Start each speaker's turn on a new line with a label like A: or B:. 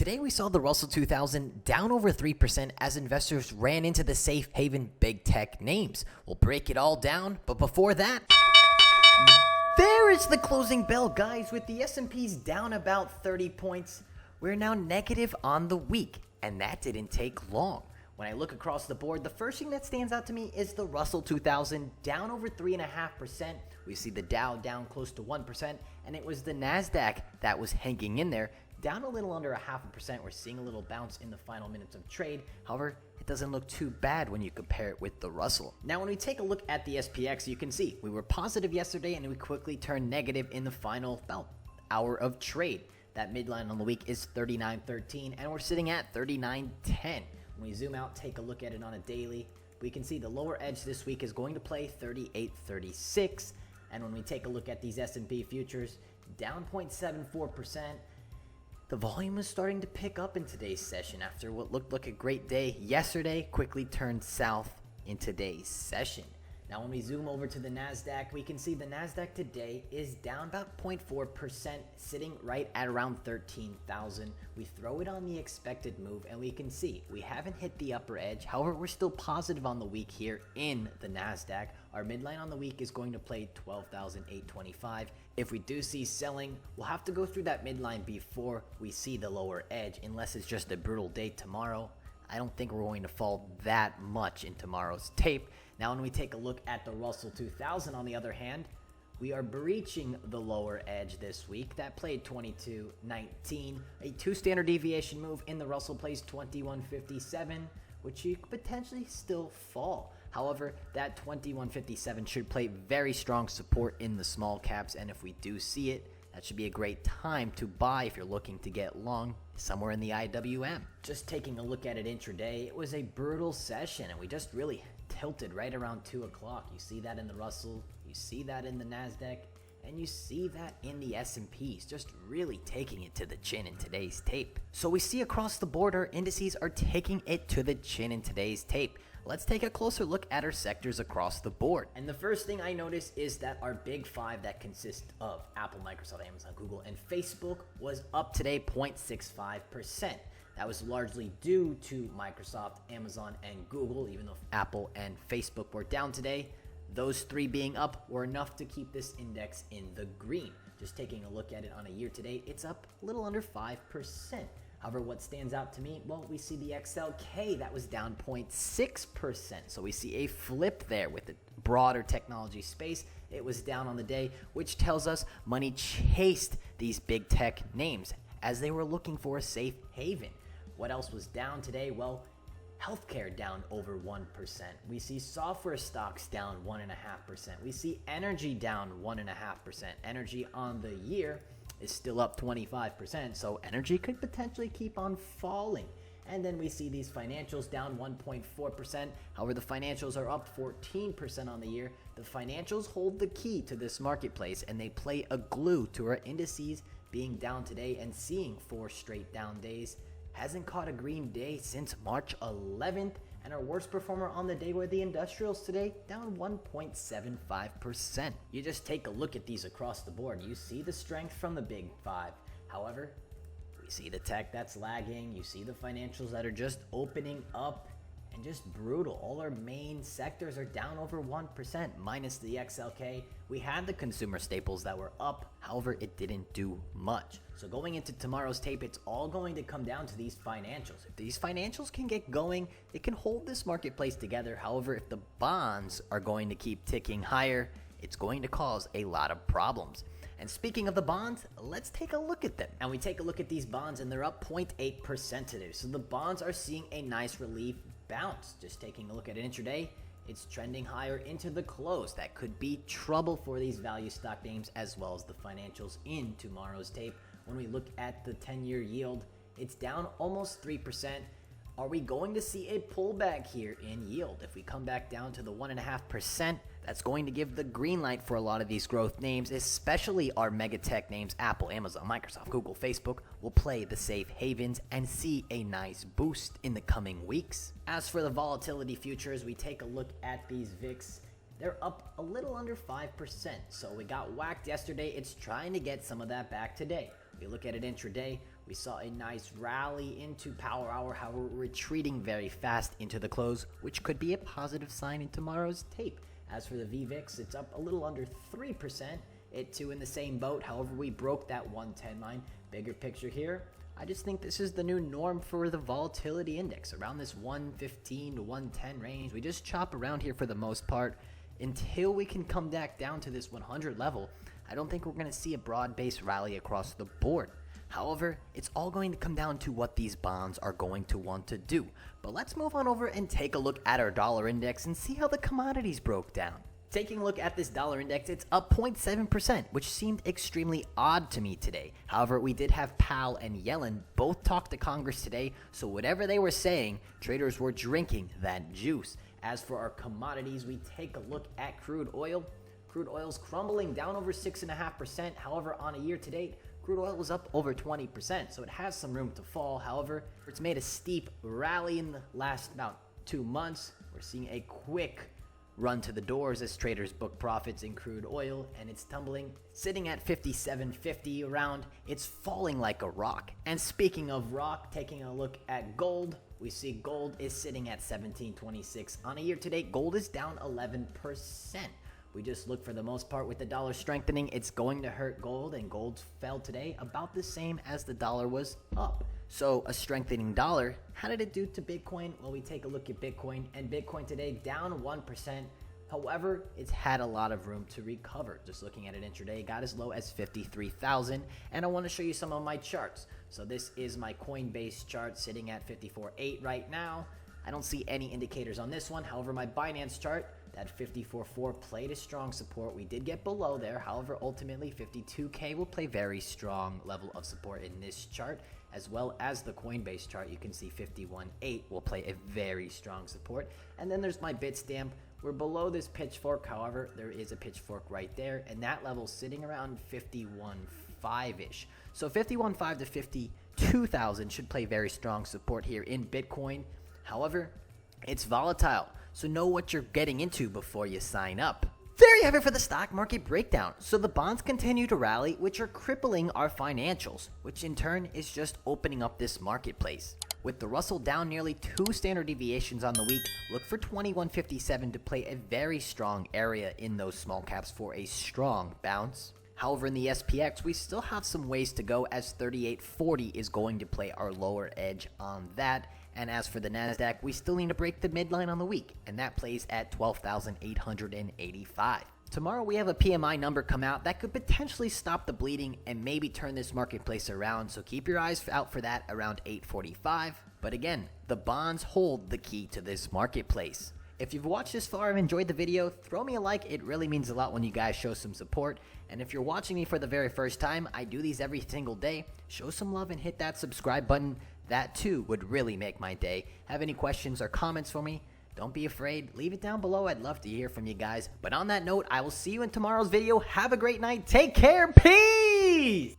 A: Today we saw the Russell 2000 down over 3% as investors ran into the safe haven big tech names. We'll break it all down, but before that, there is the closing bell, guys. With the S&Ps down about 30 points, we're now negative on the week, and that didn't take long. When I look across the board, the first thing that stands out to me is the Russell 2000 down over 3.5%. We see the Dow down close to 1%, and it was the Nasdaq that was hanging in there, down a little under 0.5%. We're seeing a little bounce in the final minutes of trade. However, it doesn't look too bad when you compare it with the Russell. Now, when we take a look at the SPX, you can see we were positive yesterday, and we quickly turned negative in the final about hour of trade. That midline on the week is 39.13, and we're sitting at 39.10. When we zoom out, take a look at it on a daily, we can see the lower edge this week is going to play 38.36. And when we take a look at these S&P futures, down 0.74%. The volume is starting to pick up in today's session after what looked like a great day yesterday, quickly turned south in today's session. Now, when we zoom over to the Nasdaq, we can see the Nasdaq today is down about 0.4%, sitting right at around 13,000. We throw it on the expected move, and we can see we haven't hit the upper edge. However, we're still positive on the week here in the Nasdaq. Our midline on the week is going to play 12,825. If we do see selling, we'll have to go through that midline before we see the lower edge, unless it's just a brutal day tomorrow. I don't think we're going to fall that much in tomorrow's tape. Now, when we take a look at the Russell 2000, on the other hand, we are breaching the lower edge this week. That played 22.19. A 2 standard deviation move in the Russell plays 21.57, which you could potentially still fall. However, that 21.57 should play very strong support in the small caps, and if we do see it, that should be a great time to buy if you're looking to get long somewhere in the IWM. Just taking a look at it intraday, it was a brutal session, and we just really tilted right around 2 o'clock. You see that in the Russell, you see that in the Nasdaq, and you see that in the S&Ps, just really taking it to the chin in today's tape. So we see across the board our indices are taking it to the chin in today's tape. Let's take a closer look at our sectors across the board. And the first thing I notice is that our big five that consist of Apple, Microsoft, Amazon, Google, and Facebook was up today 0.65%. That was largely due to Microsoft, Amazon, and Google, even though Apple and Facebook were down today. Those three being up were enough to keep this index in the green. Just taking a look at it on a year to date, it's up a little under 5%. However, what stands out to me, well, we see the XLK that was down 0.6%. So we see a flip there with the broader technology space. It was down on the day, which tells us money chased these big tech names as they were looking for a safe haven. What else was down today? Well, healthcare down over 1%. We see software stocks down 1.5%. We see energy down 1.5%. Energy on the year is still up 25%, so energy could potentially keep on falling. And then we see these financials down 1.4%. However, the financials are up 14% on the year. The financials hold the key to this marketplace, and they play a glue to our indices being down today and seeing 4 straight down days. Hasn't caught a green day since March 11th, and our worst performer on the day were the industrials today, down 1.75%. You just take a look at these across the board. You see the strength from the big five. However, we see the tech that's lagging. You see the financials that are just opening up and just brutal. All our main sectors are down over 1%, minus the XLK. We had the consumer staples that were up. However, it didn't do much. So going into tomorrow's tape, it's all going to come down to these financials. If these financials can get going, it can hold this marketplace together. However, if the bonds are going to keep ticking higher, it's going to cause a lot of problems. And speaking of the bonds, let's take a look at them. And we take a look at these bonds, and they're up 0.8% today. So the bonds are seeing a nice relief bounce. Just taking a look at it intraday, it's trending higher into the close. That could be trouble for these value stock names as well as the financials in tomorrow's tape. When we look at the 10-year yield, it's down almost 3%. Are we going to see a pullback here in yield? If we come back down to the 1.5%, that's going to give the green light for a lot of these growth names, especially our mega tech names. Apple, Amazon, Microsoft, Google, Facebook will play the safe havens and see a nice boost in the coming weeks. As for the volatility futures, we take a look at these VIX. They're up a little under 5%. So we got whacked yesterday. It's trying to get some of that back today. We look at it intraday. We saw a nice rally into power hour, however, retreating very fast into the close, which could be a positive sign in tomorrow's tape. As for the VVIX, it's up a little under 3%. It too in the same boat. However, we broke that 110 line. Bigger picture here, I just think this is the new norm for the volatility index, around this 115 to 110 range. We just chop around here for the most part until we can come back down to this 100 level. I don't think we're going to see a broad-based rally across the board. However, it's all going to come down to what these bonds are going to want to do. But let's move on over and take a look at our dollar index and see how the commodities broke down. Taking a look at this dollar index, it's up 0.7%, which seemed extremely odd to me today. However, we did have Powell and Yellen both talk to Congress today, so whatever they were saying, traders were drinking that juice. As for our commodities, we take a look at crude oil. Crude oil's crumbling down over 6.5%. However, on a year to date, crude oil was up over 20%, so it has some room to fall. However, it's made a steep rally in the last about 2 months. We're seeing a quick run to the doors as traders book profits in crude oil, and it's tumbling, sitting at 57.50 around. It's falling like a rock. And speaking of rock, taking a look at gold, we see gold is sitting at 17.26. On a year to date, gold is down 11%. We just look, for the most part, with the dollar strengthening, it's going to hurt gold, and gold fell today about the same as the dollar was up. So a strengthening dollar, how did it do to Bitcoin? Well, we take a look at Bitcoin, and Bitcoin today down 1%. However, it's had a lot of room to recover. Just looking at it intraday, it got as low as 53,000, and I want to show you some of my charts. So this is my Coinbase chart sitting at 54.8 right now. I don't see any indicators on this one. However, my Binance chart, that 54.4 played a strong support. We did get below there. However, ultimately 52K will play very strong level of support in this chart, as well as the Coinbase chart. You can see 51.8 will play a very strong support. And then there's my Bitstamp. We're below this pitchfork. However, there is a pitchfork right there, and that level's sitting around 51.5-ish. So 51.5 to 52,000 should play very strong support here in Bitcoin. However, it's volatile, so know what you're getting into before you sign up. There you have it for the stock market breakdown. So the bonds continue to rally, which are crippling our financials, which in turn is just opening up this marketplace. With the Russell down nearly 2 standard deviations on the week, look for 2157 to play a very strong area in those small caps for a strong bounce. However, in the SPX, we still have some ways to go, as 3840 is going to play our lower edge on that. And as for the Nasdaq, we still need to break the midline on the week, and that plays at 12,885. Tomorrow we have a PMI number come out that could potentially stop the bleeding and maybe turn this marketplace around, so keep your eyes out for that around 8:45. But again, the bonds hold the key to this marketplace. If you've watched this far and enjoyed the video, throw me a like. It really means a lot when you guys show some support. And if you're watching me for the very first time, I do these every single day. Show some love and hit that subscribe button. That too would really make my day. Have any questions or comments for me? Don't be afraid. Leave it down below. I'd love to hear from you guys. But on that note, I will see you in tomorrow's video. Have a great night. Take care. Peace!